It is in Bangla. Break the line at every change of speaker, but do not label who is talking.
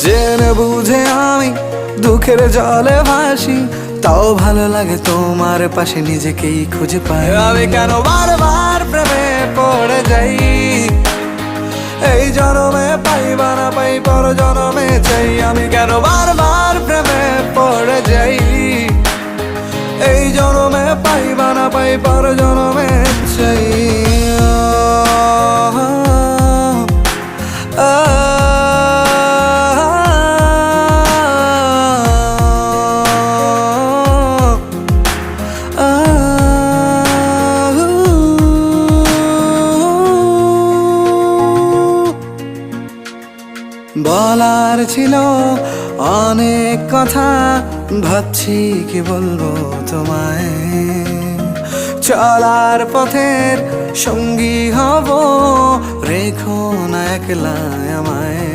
জেনে বুঝে আমি দুঃখের জলে ভাসি, তাও ভালো লাগে তোমার পাশে নিজেকেই খুঁজে পাই। আমি কেন বারবার প্রেমে পড়ে যাই, এই জনমে পাই বা না পাই পর জনমে চাই। আমি কেন বারবার প্রেমে পড়ে যাই, এই জনমে পাই বা না পাই পর জনমে চাই। বলার ছিল অনেক কথা, ভাবছি কি বলবো তোমায়। চলার পথের সঙ্গী হব, রেখো না একলা আমায়।